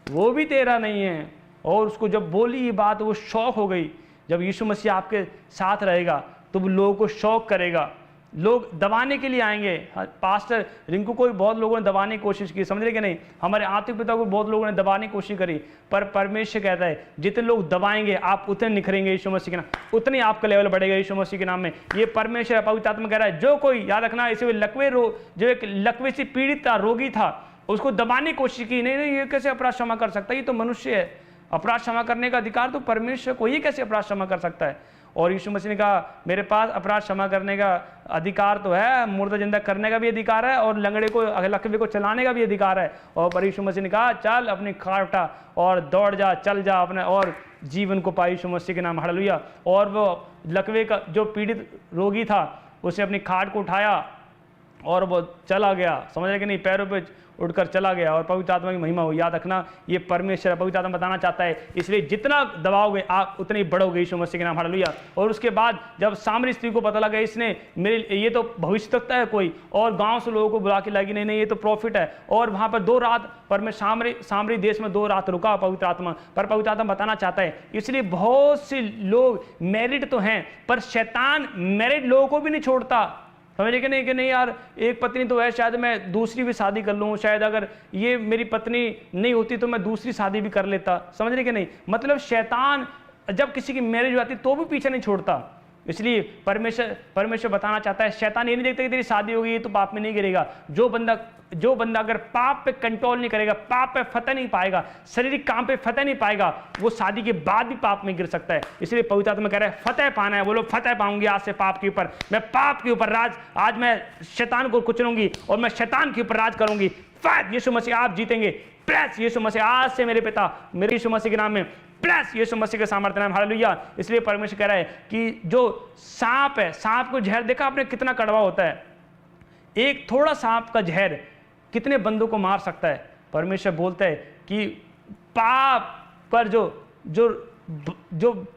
वो भी तेरा नहीं है। और उसको जब बोली ये बात वो शौक हो गई। जब यीशु मसीह आपके साथ रहेगा तो वो लोगों को शौक करेगा, लोग दबाने के लिए आएंगे। पास्टर रिंकू को भी बहुत लोगों ने दबाने की कोशिश की, समझ रहे कि नहीं? हमारे आत्मिक पिता को बहुत लोगों ने दबाने की कोशिश करी, पर परमेश्वर कहता है जितने लोग दबाएंगे आप उतने निखरेंगे यीशु मसीह के नाम, उतने ही आपका लेवल बढ़ेगा यीशु मसीह के नाम में। ये परमेश्वर पवित्र आत्मा कह रहा है जो कोई, याद रखना, इसे जो एक लकवे से पीड़ित था, रोगी था, उसको दबाने की कोशिश की, नहीं ये कैसे अपराध क्षमा कर सकता है, ये तो मनुष्य है, अपराध क्षमा करने का अधिकार तो परमेश्वर को, ये कैसे अपराध क्षमा कर सकता है? और यीशु मसीह ने कहा मेरे पास अपराध क्षमा करने का अधिकार तो है, मुर्दा जिंदा करने का भी अधिकार है और लंगड़े को, लकवे को चलाने का भी अधिकार है। और पर यीशु मसीह ने कहा चल अपनी खाट उठा और दौड़ जा, चल जा अपने और जीवन को पाई यीशु मसीह के नाम। हालेलुया। और वो लकवे का जो पीड़ित रोगी था उसे अपनी खाट को उठाया और वो चला गया, समझ रहे कि नहीं? पैरों पे उठकर चला गया और पवित्र आत्मा की महिमा हो। याद रखना ये परमेश्वर पवित्र आत्मा बताना चाहता है, इसलिए जितना दबाओगे आप उतने ही बढ़ोगे यीशु मसीह के नाम। हालेलुया। और उसके बाद जब सामरी स्त्री को पता लगा इसने मेरे ये तो भविष्यवक्ता है कोई, और गांव से लोगों को बुला के लगी नहीं ये तो प्रॉफिट है, और वहां पर 2 रात पर मैं सामरी देश में 2 रात रुका पवित्र आत्मा। पर पवित्र आत्मा बताना चाहता है इसलिए बहुत से लोग मैरिड तो हैं पर शैतान मैरिड लोगों को भी नहीं छोड़ता, समझे कि नहीं यार एक पत्नी तो है, शायद मैं दूसरी भी शादी कर लूँ, शायद अगर ये मेरी पत्नी नहीं होती तो मैं दूसरी शादी भी कर लेता, समझ रहे कि नहीं? मतलब शैतान जब किसी की मैरिज हो जाती तो भी पीछे नहीं छोड़ता। इसलिए परमेश्वर बताना चाहता है शैतान ये नहीं देखता कि तेरी शादी होगी तो पाप में नहीं गिरेगा। जो बंदा अगर पाप पे कंट्रोल नहीं करेगा, पाप पे फतह नहीं पाएगा, शारीरिक काम पे फतह नहीं पाएगा, वो शादी के बाद भी पाप में गिर सकता है। इसलिए पवित्र आत्मा कह रहा है फतह पाना है, बोलो फतह पाऊंगी आज से पाप के ऊपर, मैं पाप के ऊपर राज, आज मैं शैतान को कुचलूंगी और मैं शैतान के ऊपर राज करूंगी। फायद यीशु मसीह आप जीतेंगे। प्रेस यीशु मसीह आज से मेरे पिता मेरे यीशु मसीह के नाम में, प्लस यीशु मसीह के सामर्थ्य नाम। हालेलुया। इसलिए परमेश्वर कह रहा है कि जो सांप है, सांप को जहर देखा आपने कितना कड़वा होता है, एक थोड़ा सांप का जहर कितने बंदों को मार सकता है। परमेश्वर बोलता है कि पाप पर जो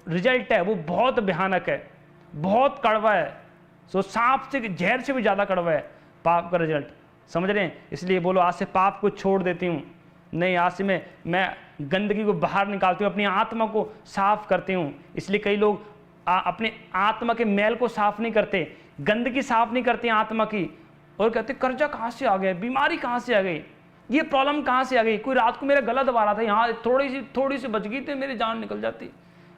रिजल्ट है वो बहुत भयानक है, बहुत कड़वा है। सो सांप से जहर से भी ज्यादा कड़वा है पाप का रिजल्ट, समझ रहे हैं? इसलिए बोलो आज से पाप को छोड़ देती हूँ, नहीं आज से मैं गंदगी को बाहर निकालती हूँ, अपनी आत्मा को साफ करती हूँ। इसलिए कई लोग अपने आत्मा के मैल को साफ नहीं करते, गंदगी साफ नहीं करते आत्मा की, और कहते कर्जा कहाँ से आ गया, बीमारी कहाँ से आ गई, ये प्रॉब्लम कहाँ से आ गई, कोई रात को मेरा गला दबा रहा था, यहाँ थोड़ी सी बच गई थी मेरी जान निकल जाती,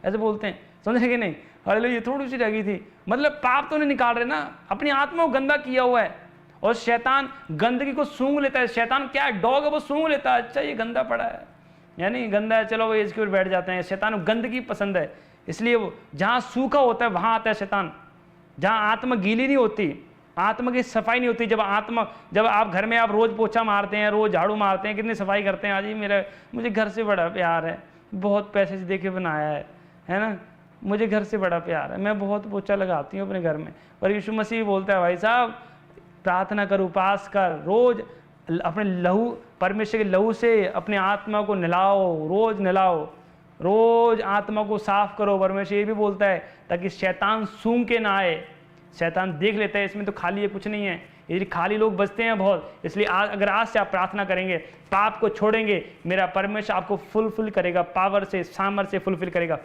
ऐसे बोलते हैं, समझे कि नहीं? अरे ये थोड़ी सी रह गई थी, मतलब पाप तो नहीं निकाल रहे ना, अपनी आत्मा को गंदा किया हुआ है। और शैतान गंदगी को सूंघ लेता है। शैतान क्या है, डॉग है, वो सूंघ लेता है, अच्छा ये गंदा पड़ा है, यानी गंदा है, चलो वो इसके ऊपर बैठ जाते हैं। शैतान को गंदगी पसंद है, इसलिए वो जहाँ सूखा होता है वहाँ आता है शैतान। जहाँ आत्मा गीली नहीं होती, आत्मा की सफाई नहीं होती, जब आप घर में आप रोज़ पोछा मारते हैं, रोज़ झाड़ू मारते हैं, कितनी सफाई करते हैं, आज ही मुझे घर से बड़ा प्यार है, बहुत पैसे से देके बनाया है ना, मुझे घर से बड़ा प्यार है, मैं बहुत पोछा लगाती हूँ अपने घर में। पर यीशु मसीह बोलता है भाई साहब प्रार्थना कर, उपास कर, रोज़ अपने लहू, परमेश्वर के लहू से अपने आत्मा को नहलाओ, रोज़ नहलाओ, रोज़ आत्मा को साफ करो। परमेश्वर ये भी बोलता है ताकि शैतान सूंघ के ना आए। शैतान देख लेता है इसमें तो खाली है, कुछ नहीं है, ये खाली लोग बचते हैं बहुत। इसलिए अगर आज से आप प्रार्थना करेंगे, पाप को छोड़ेंगे, मेरा परमेश्वर आपको फुलफिल करेगा, पावर से, सामर्थ्य से फुलफिल करेगा।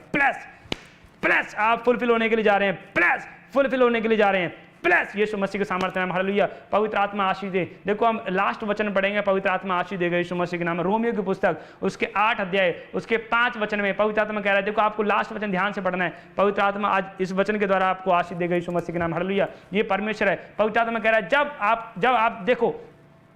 प्लस आप फुलफिल होने के लिए जा रहे हैं, प्लस फुलफिल होने के लिए जा रहे हैं, प्लस यीशु मसीह के सामर्थ्य नाम, हालेलुया। पवित्र आत्मा आशीष दे। देखो हम लास्ट वचन पढ़ेंगे, पवित्र आत्मा आशीष देगा यीशु मसीह के नाम। रोमियो की पुस्तक उसके 8 अध्याय उसके 5 वचन में पवित्र आत्मा कह रहा है, देखो आपको लास्ट वचन ध्यान से पढ़ना है। पवित्र आत्मा आज इस वचन के द्वारा आपको आशीष देगा यीशु मसीह के नाम, हालेलुया। ये परमेश्वर है। पवित्र आत्मा कह रहा है जब आप देखो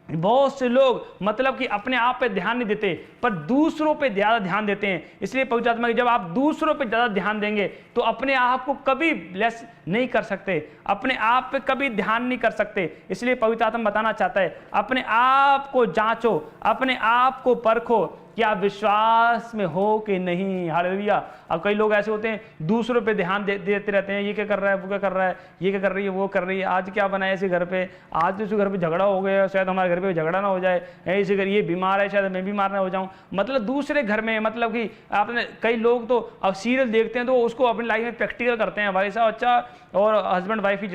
बहुत से लोग मतलब कि अपने आप पे ध्यान नहीं देते पर दूसरों पे ज़्यादा ध्यान देते हैं। इसलिए पवित्र आत्मा कि जब आप दूसरों पे ज़्यादा ध्यान देंगे तो अपने आप को कभी ब्लेस नहीं कर सकते, अपने आप पे कभी ध्यान नहीं कर सकते। इसलिए पवित्र आत्मा बताना चाहता है अपने आप को जांचो, अपने आप को परखो कि आप विश्वास में हो कि नहीं, हालेलुया। अब कई लोग ऐसे होते हैं दूसरों पे ध्यान देते रहते हैं, ये क्या कर रहा है, वो क्या कर रहा है, ये क्या कर रही है, वो कर रही है, आज क्या बनाया इसी घर पे, आज तो इसी घर पे झगड़ा हो गया, शायद हमारे घर पे झगड़ा ना हो जाए, इसी घर ये बीमार है शायद मैं बीमार ना हो जाऊं। मतलब दूसरे घर में, मतलब कि आपने कई लोग तो अब सीरियल देखते हैं तो उसको अपनी लाइफ में प्रैक्टिकल करते हैं। भाई साहब अच्छा, और हस्बैंड वाइफ की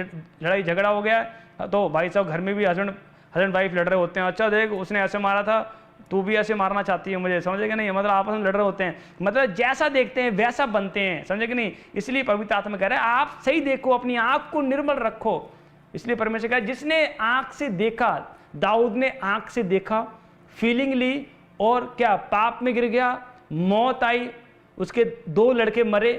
लड़ाई झगड़ा हो गया तो भाई साहब घर में भी हस्बैंड वाइफ लड़ रहे होते हैं, अच्छा देख उसने ऐसे मारा था तू भी ऐसे मारना चाहती है मुझे, समझे कि नहीं, मतलब आपस में लड़ रहे होते हैं, मतलब जैसा देखते हैं वैसा बनते हैं, समझे कि नहीं। इसलिए पवित्र आत्मा कह रहा है आप सही देखो, अपनी आंख को निर्मल रखो। इसलिए परमेश्वर कहा जिसने आंख से देखा, दाऊद ने आंख से देखा, फीलिंग ली और क्या पाप में गिर गया, मौत आई, उसके 2 लड़के मरे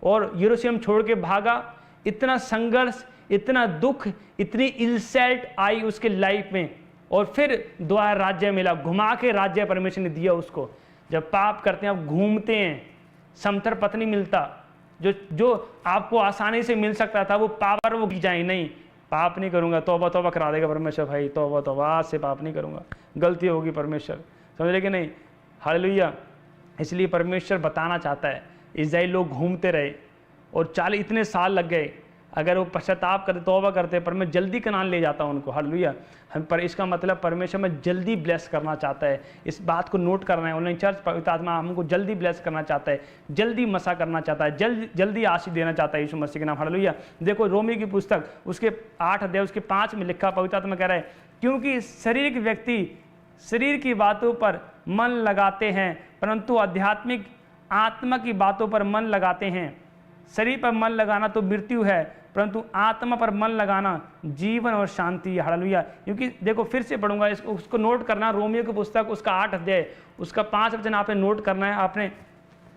और यरूशलेम छोड़ के भागा। इतना संघर्ष, इतना दुख, इतनी इंसल्ट आई उसके लाइफ में और फिर दोबारा राज्य मिला, घुमा के राज्य परमेश्वर ने दिया उसको। जब पाप करते हैं आप घूमते हैं, समतर पथ नहीं मिलता, जो आपको आसानी से मिल सकता था वो पावर वो की जाए, नहीं पाप नहीं करूंगा, तौबा करा देगा परमेश्वर, भाई तौबा आज से पाप नहीं करूंगा, गलती होगी परमेश्वर, समझ रहे कि नहीं, हालेलुया। इसलिए परमेश्वर बताना चाहता है इस्राएल लोग घूमते रहे और 40 इतने साल लग गए, अगर वो पश्चाताप करते, तौबा करते, पर मैं जल्दी कनान ले जाता हूँ उनको, हालेलुया। पर इसका मतलब परमेश्वर में जल्दी ब्लेस करना चाहता है, इस बात को नोट करना है। ऑनलाइन चर्च पवित्र आत्मा हमको जल्दी ब्लेस करना चाहता है, जल्दी मसा करना चाहता है, जल्दी आशीष देना चाहता है यीशु मसीह के नाम, हालेलुया। देखो रोमी की पुस्तक उसके 8 अध्याय उसके 5 में लिखा, पवित्र आत्मा कह रहा है क्योंकि शारीरिक व्यक्ति शरीर की बातों पर मन लगाते हैं परंतु आध्यात्मिक आत्मा की बातों पर मन लगाते हैं। शरीर पर मन लगाना तो मृत्यु है परंतु आत्मा पर मन लगाना जीवन और शांति, हालेलुया। क्योंकि देखो फिर से पढ़ूंगा, उसको नोट करना, रोमियो की पुस्तक उसका 8 अध्याय उसका 5 वचन आपने नोट करना है, आपने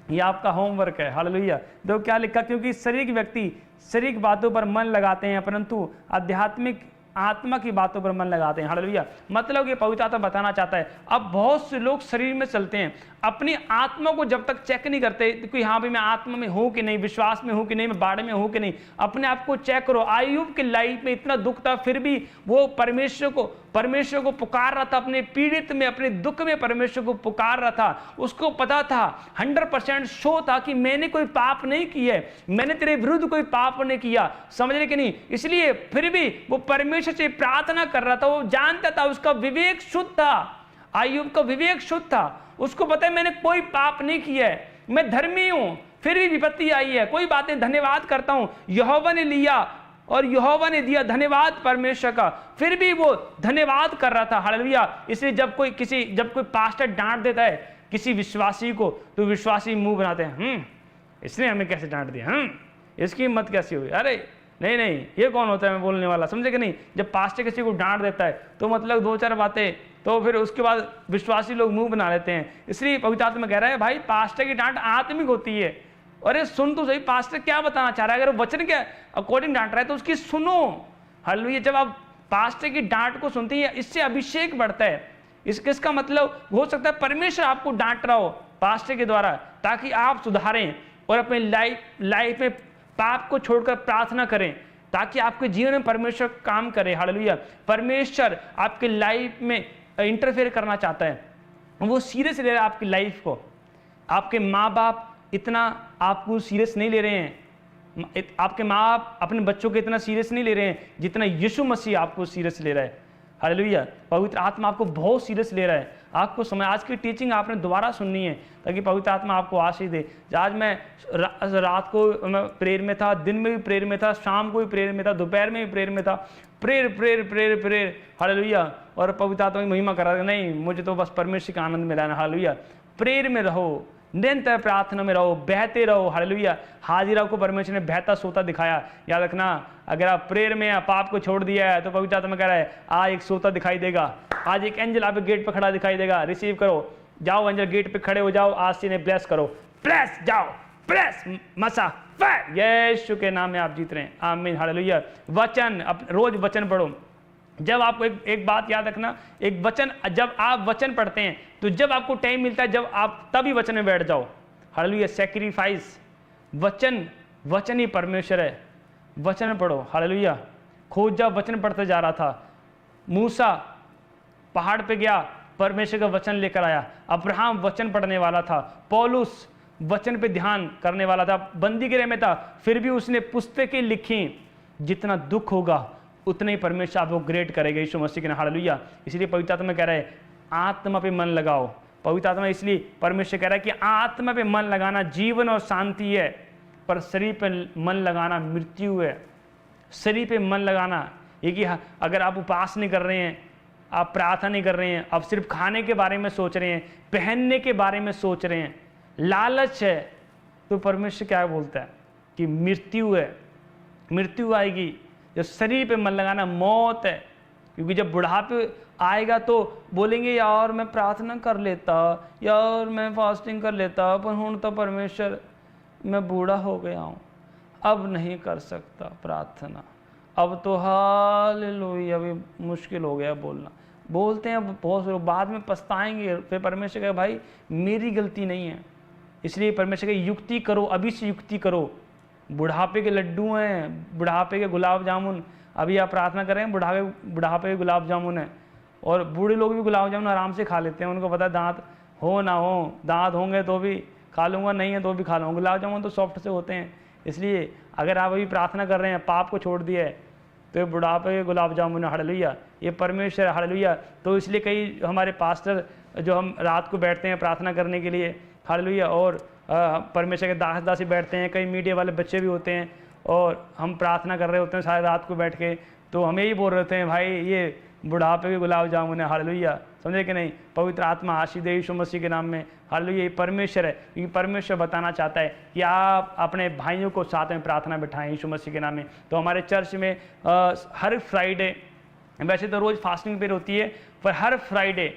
ये आपका होमवर्क है, हालेलुया। देखो क्या लिखा, क्योंकि शारीरिक व्यक्ति शारीरिक बातों पर मन लगाते हैं परंतु आध्यात्मिक आत्मा की बातों पर मन लगाते हैं, हालेलुया। मतलब ये पवित्र आत्मा बताना चाहता है अब बहुत से लोग शरीर में चलते हैं, अपनी आत्मा को जब तक चेक नहीं करते कि हाँ भाई मैं आत्मा में हूँ कि नहीं, विश्वास में हूँ कि नहीं, मैं बाढ़ में हूँ कि नहीं, अपने आप को चेक करो। अय्यूब की लाइफ में इतना दुख था फिर भी वो परमेश्वर को पुकार रहा था, अपने पीड़ित में अपने दुख में परमेश्वर को पुकार रहा था। उसको पता था 100% शो था कि मैंने कोई पाप नहीं किया है, मैंने तेरे विरुद्ध कोई पाप नहीं किया, समझ रहे कि नहीं। इसलिए फिर भी वो परमेश्वर से प्रार्थना कर रहा था, वो जानता था, उसका विवेक शुद्ध था, अय्यूब का विवेक शुद्ध था, उसको पता है मैंने कोई पाप नहीं किया है, मैं धर्मी हूं, फिर भी विपत्ति आई है, कोई बातें धन्यवाद करता हूं, यहोवा ने लिया और यहोवा ने दिया, धन्यवाद परमेश्वर का, फिर भी वो धन्यवाद कर रहा था, हालेलुया। इसलिए जब कोई पास्टर डांट देता है किसी विश्वासी को तो विश्वासी मुंह बनाते हैं, इसने हमें कैसे डांट दिया, इसकी हिम्मत कैसी हुई, अरे नहीं ये कौन होता है मैं बोलने वाला, समझे कि नहीं। जब पास्टर किसी को डांट देता है तो मतलब 2-4 बातें, तो फिर उसके बाद विश्वासी लोग मुंह बना लेते हैं। इसलिए पवित्र आत्मा में कह रहा है भाई पास्टर की डांट आत्मिक होती है, अरे सुन तो सही पास्टर क्या बताना चाह रहा है, अगर वो वचन के अकॉर्डिंग डांट रहा है तो उसकी सुनो, हालेलुया। जब आप पास्टर की डांट को सुनते ही इससे अभिषेक बढ़ता है। इसका मतलब हो सकता है परमेश्वर आपको डांट रहा हो पास्टर के द्वारा, ताकि आप सुधारें और अपने लाइफ में पाप को छोड़कर प्रार्थना करें, ताकि आपके जीवन में परमेश्वर काम करे। हालेलुया। परमेश्वर आपके लाइफ में इंटरफेयर करना चाहता है, वो सीरियस ले रहा है आपकी लाइफ को। आपके माँ बाप इतना आपको सीरियस नहीं ले रहे हैं, आपके माँ बाप अपने बच्चों को इतना सीरियस नहीं ले रहे हैं जितना यीशु मसीह आपको सीरियस ले रहा है। हालेलुया। पवित्र आत्मा आपको बहुत सीरियस ले रहा है। आपको समय, आज की टीचिंग आपने दोबारा सुननी है ताकि पवित्र आत्मा आपको आशीष दे। आज मैं रात को मैं प्रेयर में था, दिन में भी प्रेयर में था, शाम को भी प्रेयर में था, दोपहर में भी प्रेयर में था। Prayer hallelujah. और पवित्र आत्मा की महिमा कर रहा था, नहीं मुझे तो बस परमेश्वर का आनंद मिला है। हालेलुया। प्रेयर में रहो, निरंतर प्रार्थना में रहो, बहते रहो। हालेलुया। हाजिरा को परमेश्वर ने बहता सोता दिखाया। याद रखना, अगर आप प्रेयर में पाप को छोड़ दिया है तो पवित्र आत्मा कह रहा है आज एक सोता दिखाई देगा, आज एक एंजल आपके गेट पर खड़ा दिखाई देगा। रिसीव करो, जाओ एंजल गेट पे खड़े हो जाओ, आज से इन्हें ब्लेस करो। ब्लेस जाओ, ब्लेस मसा फायर, यीशु के नाम में आप जीत रहे हैं। आमीन। हालेलुया। वचन, रोज वचन पढ़ो। जब आपको एक बात याद रखना, एक वचन, जब आप वचन पढ़ते हैं तो जब आपको टाइम मिलता है, जब आप तभी वचन में बैठ जाओ। हालेलुया। सैक्रिफाइस, वचन ही परमेश्वर है। वचन पढ़ो। हालेलुया। खोजा वचन पढ़ते जा रहा था। मूसा पहाड़ पे गया, परमेश्वर का वचन लेकर आया। अब्राहम वचन पढ़ने वाला था। पौलुस वचन पे ध्यान करने वाला था, बंदी गृह में था, फिर भी उसने पुस्तकें लिखी। जितना दुख होगा उतना ही परमेश्वर आपको ग्रेट करेगा यीशु मसीह के नाम। हालेलुया। इसलिए पवित्र आत्मा कह रहा है आत्मा पे मन लगाओ। पवित्र आत्मा इसलिए परमेश्वर कह रहा है कि आत्मा पे मन लगाना जीवन और शांति है, पर शरीर पे मन लगाना मृत्यु है। शरीर पे मन लगाना ये कि अगर आप उपवास नहीं कर रहे हैं, आप प्रार्थना नहीं कर रहे हैं, आप सिर्फ खाने के बारे में सोच रहे हैं, पहनने के बारे में सोच रहे हैं, लालच है, तो परमेश्वर क्या बोलता है कि मृत्यु है, मृत्यु आएगी। जब शरीर पे मन लगाना मौत है, क्योंकि जब बुढ़ापे आएगा तो बोलेंगे यार मैं प्रार्थना कर लेता, यार मैं फास्टिंग कर लेता, पर हूँ तो परमेश्वर मैं बूढ़ा हो गया हूँ, अब नहीं कर सकता प्रार्थना, अब तो हालेलुया अभी मुश्किल हो गया बोलना। बोलते हैं बहुत लोग, बाद में पछताएंगे। फिर परमेश्वर कहे भाई मेरी गलती नहीं है। इसलिए परमेश्वर कहे युक्ति करो, अभी से युक्ति करो। बुढ़ापे के लड्डू हैं, बुढ़ापे के गुलाब जामुन, अभी आप प्रार्थना कर रहे हैं, बुढ़ापे के गुलाब जामुन है। और बूढ़े लोग भी गुलाब जामुन आराम से खा लेते हैं, उनको पता है दांत हो ना हो, दांत होंगे तो भी खा लूँगा, नहीं है तो भी खा लूँगा। गुलाब जामुन तो सॉफ्ट से होते हैं। इसलिए अगर आप अभी प्रार्थना कर रहे हैं, पाप को छोड़ दिया है, तो ये बुढ़ापे के गुलाब जामुन है। हालेलुया। ये परमेश्वर, हालेलुया। तो इसलिए कई हमारे पास्टर जो हम रात को बैठते हैं प्रार्थना करने के लिए, हालेलुया, और परमेश्वर के दास दासी बैठते हैं, कई मीडिया वाले बच्चे भी होते हैं, और हम प्रार्थना कर रहे होते हैं सारी रात को बैठ के, तो हमें ही बोल रहे होते हैं भाई ये बुढ़ापे के गुलाब जामुन है। हालेलुया। समझे कि नहीं? पवित्र आत्मा आशीष दे यीशु मसीह के नाम में। हालेलुया। ये परमेश्वर है, क्योंकि परमेश्वर बताना चाहता है कि आप अपने भाइयों को साथ में प्रार्थना बिठाएं यीशु मसीह के नाम में। तो हमारे चर्च में हर फ्राइडे, वैसे तो रोज़ फास्टिंग पीरियड होती है, पर हर फ्राइडे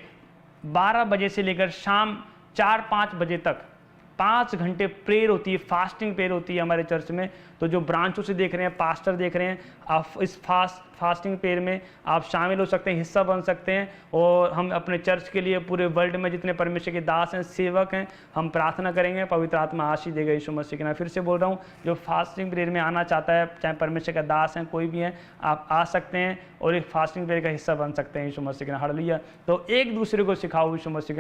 12 बजे से लेकर शाम 4-5 बजे तक 5 घंटे प्रेयर होती है, फास्टिंग प्रेयर होती है हमारे चर्च में। तो जो ब्रांचों से देख रहे हैं, पास्टर देख रहे हैं, आप इस फास्टिंग प्रेयर में आप शामिल हो सकते हैं, हिस्सा बन सकते हैं। और हम अपने चर्च के लिए पूरे वर्ल्ड में जितने परमेश्वर के दास हैं, सेवक हैं, हम प्रार्थना करेंगे। पवित्र आत्मा आशीष देगा यीशु मसीह के नाम। फिर से बोल रहा हूँ, जो फास्टिंग प्रेयर में आना चाहता है, चाहे परमेश्वर का दास हैं, कोई भी हैं, आप आ सकते हैं और एक फास्टिंग प्रेयर का हिस्सा बन सकते हैं यीशु मसीह के नाम। हालेलुया। तो एक दूसरे को सिखाओ यीशु मसीह के